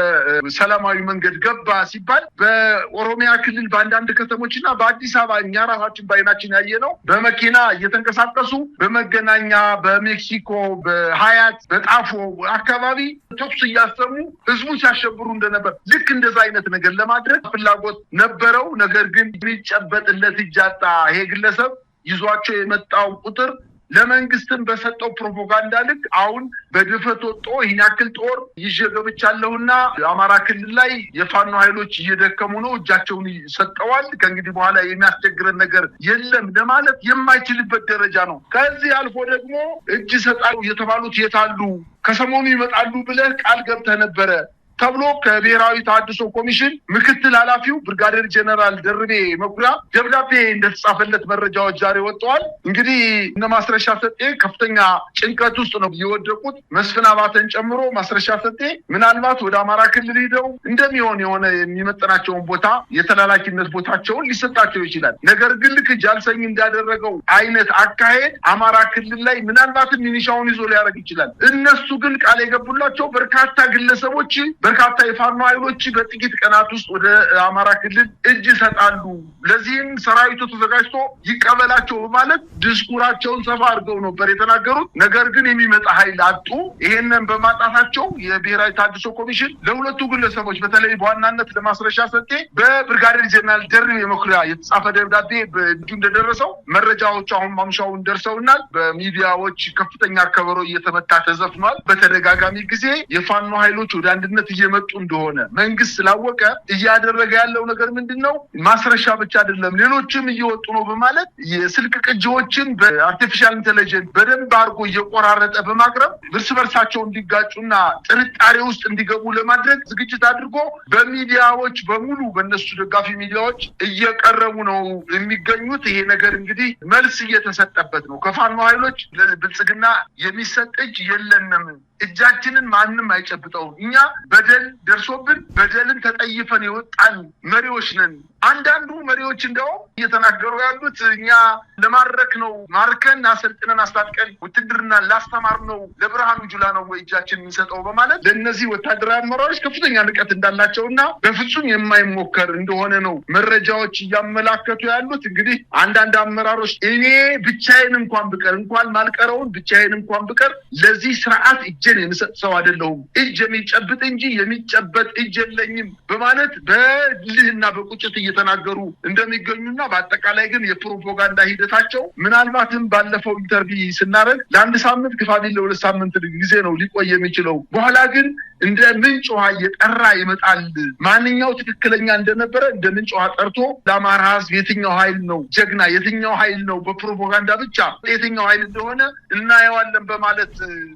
ሰላማዊ መንገድ ገባ ሲባል በኦሮሚያ ክልል በአንዳንድ ከተሞችና በአዲስ አበባ እኛ ራሳችን ባይናችን ያየነው በመኪና እየተንቀሳቀሱ በመገናኛ፣ በሜክሲኮ፣ በሀያት፣ በጣፎ አካባቢ ተኩስ እያሰሙ ህዝቡ ሲያሸብሩ እንደነበር ልክ እንደዛ አይነት ነገር ለማድረግ ፍላጎት ነበረው። ነገር ግን የሚጨበጥለት እጅ አጣ። ይሄ ግለሰብ ይዟቸው የመጣው ቁጥር ለመንግስትም በሰጠው ፕሮፓጋንዳ ልክ አሁን በድፈት ወጦ ይህን ያክል ጦር ይዤ ገብቻለሁና አማራ ክልል ላይ የፋኖ ኃይሎች እየደከሙ ነው፣ እጃቸውን ሰጠዋል፣ ከእንግዲህ በኋላ የሚያስቸግረን ነገር የለም ለማለት የማይችልበት ደረጃ ነው። ከዚህ አልፎ ደግሞ እጅ ሰጣሉ የተባሉት የታሉ? ከሰሞኑ ይመጣሉ ብለህ ቃል ገብተህ ነበረ ተብሎ ከብሔራዊ ተሃድሶ ኮሚሽን ምክትል ኃላፊው ብርጋዴር ጀነራል ደርቤ መኩሪያ ደብዳቤ እንደተጻፈለት መረጃዎች ዛሬ ወጥተዋል። እንግዲህ እነ ማስረሻ ሰጤ ከፍተኛ ጭንቀት ውስጥ ነው የወደቁት። መስፍን አባተን ጨምሮ ማስረሻ ሰጤ ምናልባት ወደ አማራ ክልል ሄደው እንደሚሆን የሆነ የሚመጥናቸውን ቦታ የተላላኪነት ቦታቸውን ሊሰጣቸው ይችላል። ነገር ግን ልክ ጃልሰኝ እንዳደረገው አይነት አካሄድ አማራ ክልል ላይ ምናልባትም ሚኒሻውን ይዞ ሊያደርግ ይችላል። እነሱ ግን ቃል የገቡላቸው በርካታ ግለሰቦች በርካታ የፋኖ ኃይሎች በጥቂት ቀናት ውስጥ ወደ አማራ ክልል እጅ ይሰጣሉ፣ ለዚህም ሰራዊቱ ተዘጋጅቶ ይቀበላቸው በማለት ዲስኩራቸውን ሰፋ አድርገው ነበር የተናገሩት። ነገር ግን የሚመጣ ኃይል አጡ። ይሄንን በማጣታቸው የብሔራዊ ተሃድሶ ኮሚሽን ለሁለቱ ግለሰቦች በተለይ በዋናነት ለማስረሻ ሰጤ በብርጋዴር ጀነራል ደርቤ መኩሪያ የተጻፈ ደብዳቤ በእጁ እንደደረሰው መረጃዎች አሁን ማምሻውን ደርሰውናል። በሚዲያዎች ከፍተኛ ከበሮ እየተመታ ተዘፍኗል። በተደጋጋሚ ጊዜ የፋኖ ኃይሎች ወደ አንድነት እየመጡ እንደሆነ መንግስት ስላወቀ እያደረገ ያለው ነገር ምንድነው? ማስረሻ ብቻ አይደለም ሌሎችም እየወጡ ነው በማለት የስልክ ቅጂዎችን በአርቲፊሻል ኢንተለጀንስ በደንብ አድርጎ እየቆራረጠ በማቅረብ እርስ በርሳቸው እንዲጋጩና ጥርጣሬ ውስጥ እንዲገቡ ለማድረግ ዝግጅት አድርጎ በሚዲያዎች በሙሉ በእነሱ ደጋፊ ሚዲያዎች እየቀረቡ ነው የሚገኙት። ይሄ ነገር እንግዲህ መልስ እየተሰጠበት ነው። ከፋኖ ኃይሎች ለብልጽግና የሚሰጥ እጅ የለንም፣ እጃችንን ማንም አይጨብጠውም፣ እኛ በደል ደርሶብን በደልን ተጠይፈን የወጣን መሪዎች ነን። አንዳንዱ መሪዎች እንደውም እየተናገሩ ያሉት እኛ ለማድረክ ነው፣ ማርከን አሰልጥነን አስታጥቀን ውትድርና ላስተማር ነው ለብርሃኑ ጁላ ነው ወይ እጃችን የሚሰጠው በማለት ለእነዚህ ወታደራዊ አመራሮች ከፍተኛ ንቀት እንዳላቸውና በፍጹም የማይሞከር እንደሆነ ነው መረጃዎች እያመላከቱ ያሉት። እንግዲህ አንዳንድ አመራሮች እኔ ብቻዬን እንኳን ማልቀረውን ብቻዬን እንኳን ብቀር ለዚህ ስርዓት እጄን የምሰጥ ሰው አይደለሁም፣ እጅ የሚጨብጥ እንጂ የሚጨበጥ እጅ የለኝም በማለት በልህና በቁጭት እየተናገሩ እንደሚገኙና በአጠቃላይ ግን የፕሮፓጋንዳ ሂደታቸው ምናልባትም ባለፈው ኢንተርቪው ስናደርግ ለአንድ ሳምንት ግፋቢል ለሁለት ሳምንት ጊዜ ነው ሊቆይ የሚችለው። በኋላ ግን እንደ ምንጭ ውሃ እየጠራ ይመጣል። ማንኛው ትክክለኛ እንደነበረ እንደ ምንጭ ውሃ ጠርቶ ለአማራ ህዝብ የትኛው ኃይል ነው ጀግና፣ የትኛው ኃይል ነው በፕሮፓጋንዳ ብቻ የትኛው ኃይል እንደሆነ እናየዋለን በማለት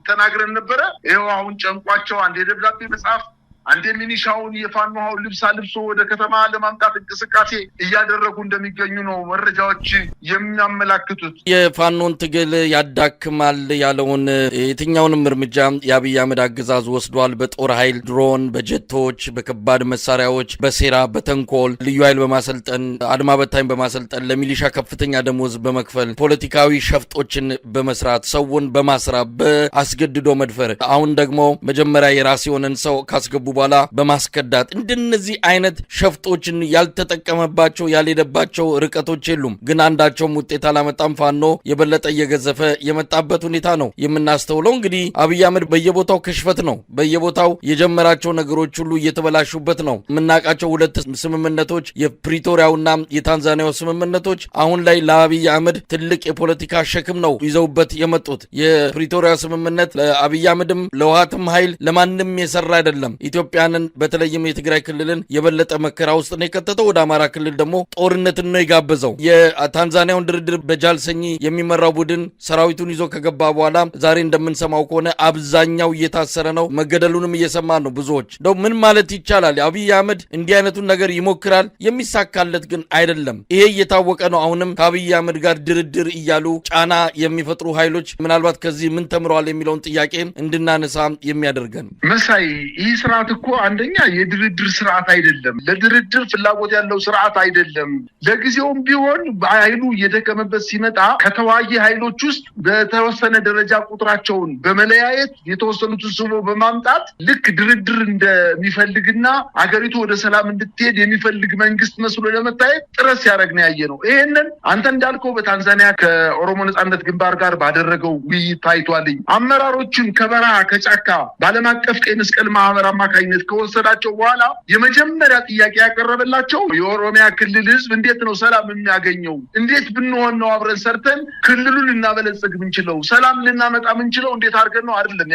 ተናግረን ነበረ። ይኸው አሁን ጨንቋቸው አንድ የደብዳቤ መጽሐፍ አንድ ሚኒሻውን የፋኖ ልብስ አልብሶ ወደ ከተማ ለማምጣት እንቅስቃሴ እያደረጉ እንደሚገኙ ነው መረጃዎች የሚያመላክቱት። የፋኖን ትግል ያዳክማል ያለውን የትኛውንም እርምጃ የአብይ አህመድ አገዛዝ ወስዷል። በጦር ኃይል ድሮን፣ በጀቶች፣ በከባድ መሳሪያዎች፣ በሴራ በተንኮል ልዩ ኃይል በማሰልጠን አድማ በታኝ በማሰልጠን ለሚሊሻ ከፍተኛ ደሞዝ በመክፈል ፖለቲካዊ ሸፍጦችን በመስራት ሰውን በማስራብ በአስገድዶ መድፈር አሁን ደግሞ መጀመሪያ የራስ የሆነን ሰው ካስገቡ በኋላ በማስከዳት እንደነዚህ አይነት ሸፍጦችን ያልተጠቀመባቸው ያልሄደባቸው ርቀቶች የሉም። ግን አንዳቸውም ውጤት አላመጣም። ፋኖ የበለጠ እየገዘፈ የመጣበት ሁኔታ ነው የምናስተውለው። እንግዲህ አብይ አህመድ በየቦታው ክሽፈት ነው። በየቦታው የጀመራቸው ነገሮች ሁሉ እየተበላሹበት ነው። የምናውቃቸው ሁለት ስምምነቶች የፕሪቶሪያውና የታንዛኒያው ስምምነቶች አሁን ላይ ለአብይ አህመድ ትልቅ የፖለቲካ ሸክም ነው ይዘውበት የመጡት። የፕሪቶሪያ ስምምነት ለአብይ አህመድም ለውሃትም ኃይል ለማንም የሰራ አይደለም። ኢትዮጵያንን በተለይም የትግራይ ክልልን የበለጠ መከራ ውስጥ ነው የከተተው። ወደ አማራ ክልል ደግሞ ጦርነትን ነው የጋበዘው። የታንዛኒያውን ድርድር በጃልሰኝ የሚመራው ቡድን ሰራዊቱን ይዞ ከገባ በኋላ ዛሬ እንደምንሰማው ከሆነ አብዛኛው እየታሰረ ነው። መገደሉንም እየሰማን ነው ብዙዎች። እንደው ምን ማለት ይቻላል? አብይ አህመድ እንዲህ አይነቱን ነገር ይሞክራል፣ የሚሳካለት ግን አይደለም። ይሄ እየታወቀ ነው። አሁንም ከአብይ አህመድ ጋር ድርድር እያሉ ጫና የሚፈጥሩ ኃይሎች ምናልባት ከዚህ ምን ተምረዋል የሚለውን ጥያቄ እንድናነሳ የሚያደርገን መሳይ፣ ይህ ስርዓት እኮ አንደኛ የድርድር ስርዓት አይደለም። ለድርድር ፍላጎት ያለው ስርዓት አይደለም። ለጊዜውም ቢሆን ኃይሉ እየደከመበት ሲመጣ ከተዋጊ ኃይሎች ውስጥ በተወሰነ ደረጃ ቁጥራቸውን በመለያየት የተወሰኑትን ስቦ በማምጣት ልክ ድርድር እንደሚፈልግና አገሪቱ ወደ ሰላም እንድትሄድ የሚፈልግ መንግስት መስሎ ለመታየት ጥረት ሲያደርግ ነው ያየነው። ይሄንን አንተ እንዳልከው በታንዛኒያ ከኦሮሞ ነጻነት ግንባር ጋር ባደረገው ውይይት ታይቷልኝ። አመራሮችን ከበረሃ ከጫካ በዓለም አቀፍ ቀይ መስቀል ማህበር አማካኝነት ከወሰዳቸው በኋላ የመጀመሪያ ጥያቄ ያቀረበላቸው የኦሮሚያ ክልል ህዝብ እንዴት ነው ሰላም የሚያገኘው? እንዴት ብንሆን ነው አብረን ሰርተን ክልሉን ልናበለጽግ ምንችለው? ሰላም ልናመጣ ምንችለው? እንዴት አድርገን ነው አይደለም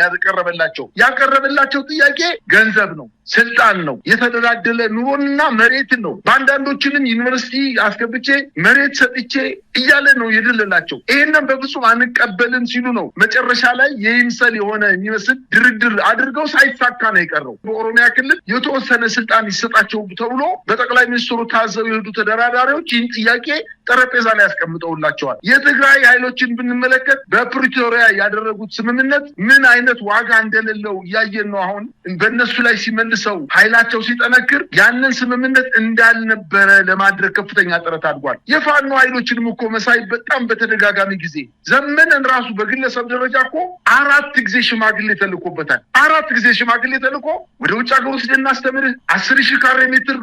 ያቀረበላቸው ጥያቄ ገንዘብ ነው፣ ስልጣን ነው፣ የተደላደለ ኑሮንና መሬትን ነው። በአንዳንዶችንም ዩኒቨርሲቲ አስገብቼ መሬት ሰጥቼ እያለ ነው የደለላቸው። ይሄንን በፍጹም አንቀበልም ሲሉ ነው መጨረሻ ላይ የይምሰል የሆነ የሚመስል ድርድር አድርገው ሳይሳካ ነው የቀረው። በኦሮሚያ ክልል የተወሰነ ስልጣን ይሰጣቸው ተብሎ በጠቅላይ ሚኒስትሩ ታዘው የሄዱ ተደራዳሪዎች ይህን ጥያቄ ጠረጴዛ ላይ ያስቀምጠውላቸዋል። የትግራይ ኃይሎችን ብንመለከት በፕሪቶሪያ ያደረጉት ስምምነት ምን አይነት ዋጋ እንደሌለው እያየን ነው። አሁን በእነሱ ላይ ሲመልሰው ኃይላቸው ሲጠነክር ያንን ስምምነት እንዳልነበረ ለማድረግ ከፍተኛ ጥረት አድርጓል። የፋኖ ኃይሎችንም እኮ መሳይ በጣም በተደጋጋሚ ጊዜ ዘመነን ራሱ በግለሰብ ደረጃ እኮ 4 ጊዜ ሽማግሌ ተልኮበታል። 4 ጊዜ ሽማግሌ ተልኮ ወደ ውጭ ሀገር ውስጥ እናስተምርህ 10,000 ካሬ ሜትር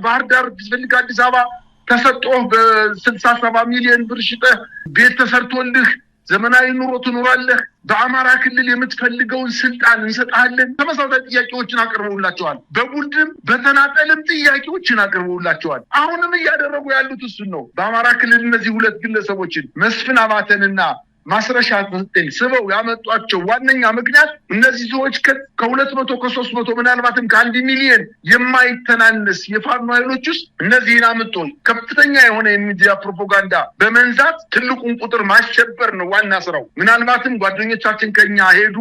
ባህር ዳር ትፈልግ አዲስ አበባ ተሰጥቶህ በ67 ሚሊዮን ብር ሽጠህ ቤት ተሰርቶልህ ዘመናዊ ኑሮ ትኖራለህ፣ በአማራ ክልል የምትፈልገውን ስልጣን እንሰጣለን። ተመሳሳይ ጥያቄዎችን አቅርበውላቸዋል። በቡድንም በተናጠልም ጥያቄዎችን አቅርበውላቸዋል። አሁንም እያደረጉ ያሉት እሱን ነው። በአማራ ክልል እነዚህ 2 ግለሰቦችን መስፍን አባተንና ማስረሻ ተሰጠኝ ስበው ያመጧቸው ዋነኛ ምክንያት እነዚህ ሰዎች ከ200 ከ300 ምናልባትም ከ1 ሚሊዮን የማይተናነስ የፋኖ ኃይሎች ውስጥ እነዚህን አመጡ ከፍተኛ የሆነ የሚዲያ ፕሮፓጋንዳ በመንዛት ትልቁን ቁጥር ማሸበር ነው ዋና ስራው። ምናልባትም ጓደኞቻችን ከኛ ሄዱ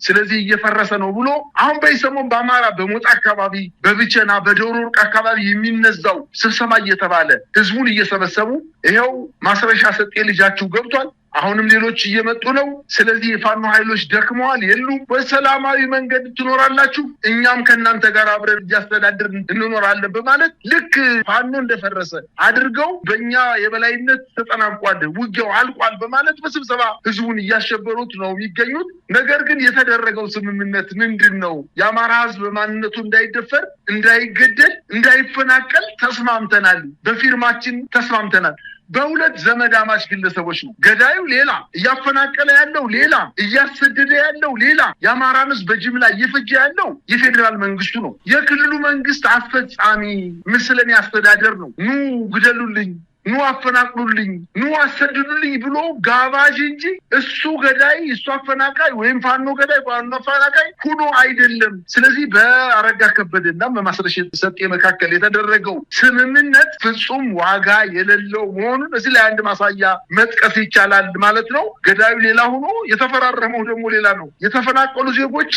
ስለዚህ እየፈረሰ ነው ብሎ አሁን በይሰሞን በአማራ በሞጣ አካባቢ በብቸና በደብረ ወርቅ አካባቢ የሚነዛው ስብሰባ እየተባለ ህዝቡን እየሰበሰቡ ይሄው ማስረሻ ሰጤ ልጃችሁ ገብቷል፣ አሁንም ሌሎች እየመጡ ነው፣ ስለዚህ የፋኖ ኃይሎች ደክመዋል፣ የሉም፣ በሰላማዊ መንገድ ትኖራላችሁ፣ እኛም ከእናንተ ጋር አብረን እያስተዳድር እንኖራለን በማለት ልክ ፋኖ እንደፈረሰ አድርገው በእኛ የበላይነት ተጠናቋል፣ ውጊያው አልቋል በማለት በስብሰባ ህዝቡን እያሸበሩት ነው የሚገኙት። ነገር ግን የተደረገው ስምምነት ምንድን ነው? የአማራ ህዝብ ማንነቱ እንዳይደፈር፣ እንዳይገደል፣ እንዳይፈናቀል ተስማምተናል። በፊርማችን ተስማምተናል። በሁለት ዘመድ አማች ግለሰቦች ነው። ገዳዩ ሌላ፣ እያፈናቀለ ያለው ሌላ፣ እያሰደደ ያለው ሌላ፣ የአማራን ህዝብ በጅምላ እየፈጀ ያለው የፌዴራል መንግስቱ ነው። የክልሉ መንግስት አስፈጻሚ ምስለኔ አስተዳደር ነው። ኑ ግደሉልኝ፣ ኑ አፈናቅሉልኝ፣ ኑ አሰድዱልኝ ብሎ ጋባዥ እንጂ እሱ ገዳይ እሱ አፈናቃይ ወይም ፋኖ ገዳይ ፋኖ አፈናቃይ ሆኖ አይደለም። ስለዚህ በአረጋ ከበደና በማስረሻ ሰጤ መካከል የተደረገው ስምምነት ፍጹም ዋጋ የሌለው መሆኑን እዚህ ላይ አንድ ማሳያ መጥቀስ ይቻላል ማለት ነው። ገዳዩ ሌላ ሆኖ የተፈራረመው ደግሞ ሌላ ነው። የተፈናቀሉ ዜጎች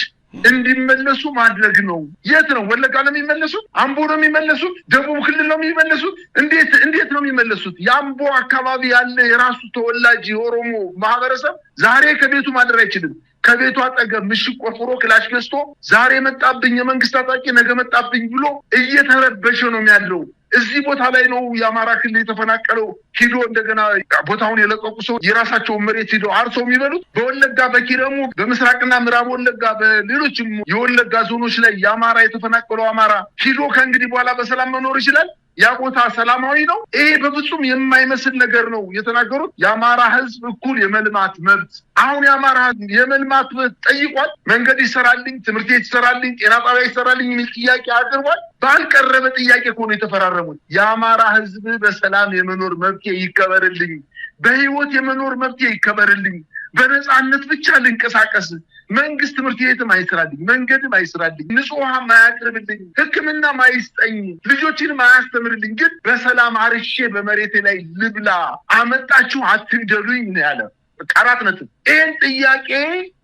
እንዲመለሱ ማድረግ ነው። የት ነው? ወለጋ ነው የሚመለሱት? አምቦ ነው የሚመለሱት? ደቡብ ክልል ነው የሚመለሱት? እንዴት ነው የሚመለሱት? የአምቦ አካባቢ ያለ የራሱ ተወላጅ የኦሮሞ ማህበረሰብ ዛሬ ከቤቱ ማደር አይችልም። ከቤቱ አጠገብ ምሽግ ቆፍሮ ክላሽ ገዝቶ ዛሬ መጣብኝ የመንግስት ታጣቂ ነገ መጣብኝ ብሎ እየተረበሸ ነው ያለው። እዚህ ቦታ ላይ ነው የአማራ ክልል የተፈናቀለው። ሂዶ እንደገና ቦታውን የለቀቁ ሰው የራሳቸውን መሬት ሂዶ አርሰው የሚበሉት። በወለጋ በኪረሙ በምስራቅና ምዕራብ ወለጋ በሌሎችም የወለጋ ዞኖች ላይ የአማራ የተፈናቀለው አማራ ሂዶ ከእንግዲህ በኋላ በሰላም መኖር ይችላል? ያ ቦታ ሰላማዊ ነው? ይሄ በፍጹም የማይመስል ነገር ነው የተናገሩት። የአማራ ህዝብ እኩል የመልማት መብት፣ አሁን የአማራ ህዝብ የመልማት መብት ጠይቋል። መንገድ ይሰራልኝ፣ ትምህርት ቤት ይሰራልኝ፣ ጤና ጣቢያ ይሰራልኝ የሚል ጥያቄ አቅርቧል። ባልቀረበ ጥያቄ እኮ ነው የተፈራረሙት። የአማራ ህዝብ በሰላም የመኖር መብቴ ይከበርልኝ፣ በህይወት የመኖር መብቴ ይከበርልኝ፣ በነጻነት ብቻ ልንቀሳቀስ መንግስት ትምህርት ቤትም አይስራልኝ መንገድም አይስራልኝ ንጹህ ማያቀርብልኝ ሕክምና ማይስጠኝ ልጆችን ማያስተምርልኝ ግን በሰላም አርሼ በመሬቴ ላይ ልብላ አመጣችሁ አትግደሉኝ ነው ያለ። አራት ነጥብ። ይሄን ጥያቄ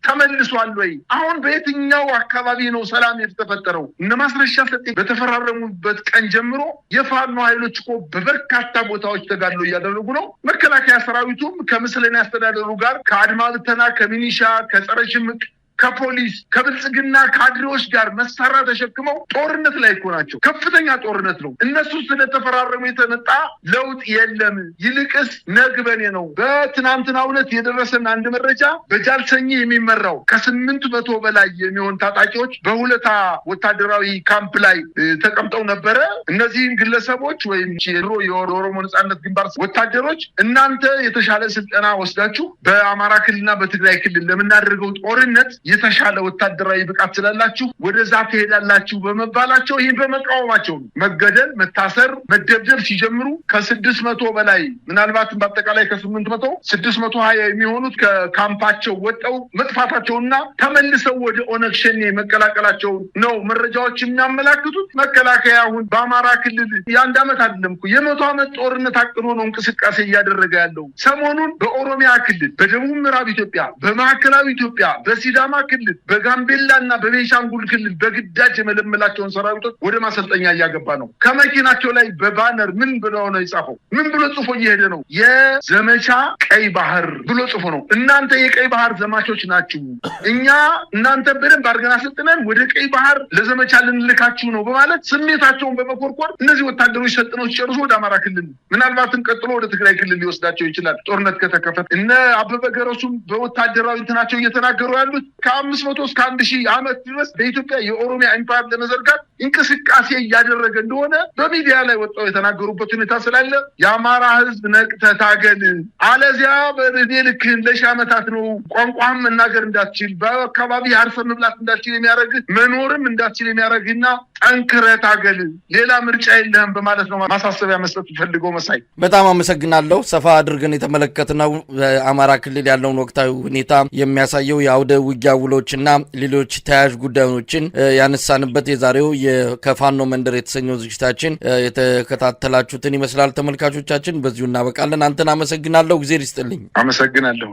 ተመልሷል ወይ? አሁን በየትኛው አካባቢ ነው ሰላም የተፈጠረው? እነ ማስረሻ ሰጤ በተፈራረሙበት ቀን ጀምሮ የፋኖ ኃይሎች እኮ በበርካታ ቦታዎች ተጋድሎ እያደረጉ ነው። መከላከያ ሰራዊቱም ከምስለኔ አስተዳደሩ ጋር ከአድማ ብተና ከሚኒሻ ከጸረ ሽምቅ ከፖሊስ ከብልጽግና ካድሬዎች ጋር መሳሪያ ተሸክመው ጦርነት ላይ እኮ ናቸው። ከፍተኛ ጦርነት ነው። እነሱ ስለተፈራረሙ የተመጣ ለውጥ የለም። ይልቅስ ነግበኔ ነው። በትናንትናው ዕለት የደረሰን አንድ መረጃ በጃልሰኝ የሚመራው ከ800 በላይ የሚሆን ታጣቂዎች በሁለታ ወታደራዊ ካምፕ ላይ ተቀምጠው ነበረ። እነዚህን ግለሰቦች ወይም የኦሮሞ ነጻነት ግንባር ወታደሮች እናንተ የተሻለ ስልጠና ወስዳችሁ በአማራ ክልልና በትግራይ ክልል ለምናደርገው ጦርነት የተሻለ ወታደራዊ ብቃት ስላላችሁ ወደዛ ትሄዳላችሁ በመባላቸው ይህን በመቃወማቸው መገደል፣ መታሰር፣ መደብደብ ሲጀምሩ ከ600 በላይ ምናልባትም በአጠቃላይ ከ800 620 የሚሆኑት ከካምፓቸው ወጣው መጥፋታቸውና ተመልሰው ወደ ኦነግ ሸኔ መቀላቀላቸው ነው መረጃዎች የሚያመላክቱት። መከላከያ አሁን በአማራ ክልል የአንድ ዓመት አይደለም እኮ የ100 ዓመት ጦርነት አቅዶ ነው እንቅስቃሴ እያደረገ ያለው። ሰሞኑን በኦሮሚያ ክልል፣ በደቡብ ምዕራብ ኢትዮጵያ፣ በማዕከላዊ ኢትዮጵያ፣ በሲዳማ ክልል በጋምቤላና በቤንሻንጉል ክልል በግዳጅ የመለመላቸውን ሰራዊቶች ወደ ማሰልጠኛ እያገባ ነው። ከመኪናቸው ላይ በባነር ምን ብለው ነው የጻፈው? ምን ብሎ ጽፎ እየሄደ ነው? የዘመቻ ቀይ ባህር ብሎ ጽፎ ነው። እናንተ የቀይ ባህር ዘማቾች ናችሁ፣ እኛ እናንተ በደንብ አድርገን አሰልጥነን ወደ ቀይ ባህር ለዘመቻ ልንልካችሁ ነው በማለት ስሜታቸውን በመኮርኮር እነዚህ ወታደሮች ሰልጥነው ሲጨርሱ ወደ አማራ ክልል ምናልባትም ቀጥሎ ወደ ትግራይ ክልል ሊወስዳቸው ይችላል ጦርነት ከተከፈተ። እነ አበበ ገረሱም በወታደራዊ እንትናቸው እየተናገሩ ያሉት ከ500 እስከ 1000 ዓመት ድረስ በኢትዮጵያ የኦሮሚያ ኢምፓየር ለመዘርጋት እንቅስቃሴ እያደረገ እንደሆነ በሚዲያ ላይ ወጣው የተናገሩበት ሁኔታ ስላለ የአማራ ሕዝብ ነቅተህ ታገል፣ አለዚያ በእድሜ ልክህን ለ1000 ዓመታት ነው ቋንቋም መናገር እንዳትችል በአካባቢ አርሰህ መብላት እንዳትችል የሚያደርግ መኖርም እንዳትችል የሚያደርግና ጠንክረህ ታገል፣ ሌላ ምርጫ የለህም በማለት ነው ማሳሰቢያ መስጠት ፈልገው። መሳይ በጣም አመሰግናለሁ። ሰፋ አድርገን የተመለከትነው በአማራ ክልል ያለውን ወቅታዊ ሁኔታ የሚያሳየው የአውደ ውጊያ ውሎችና ሌሎች ተያያዥ ጉዳዮችን ያነሳንበት የዛሬው ከፋኖ መንደር የተሰኘው ዝግጅታችን የተከታተላችሁትን ይመስላል። ተመልካቾቻችን በዚሁ እናበቃለን። አንተን አመሰግናለሁ። እግዚአብሔር ይስጥልኝ። አመሰግናለሁ።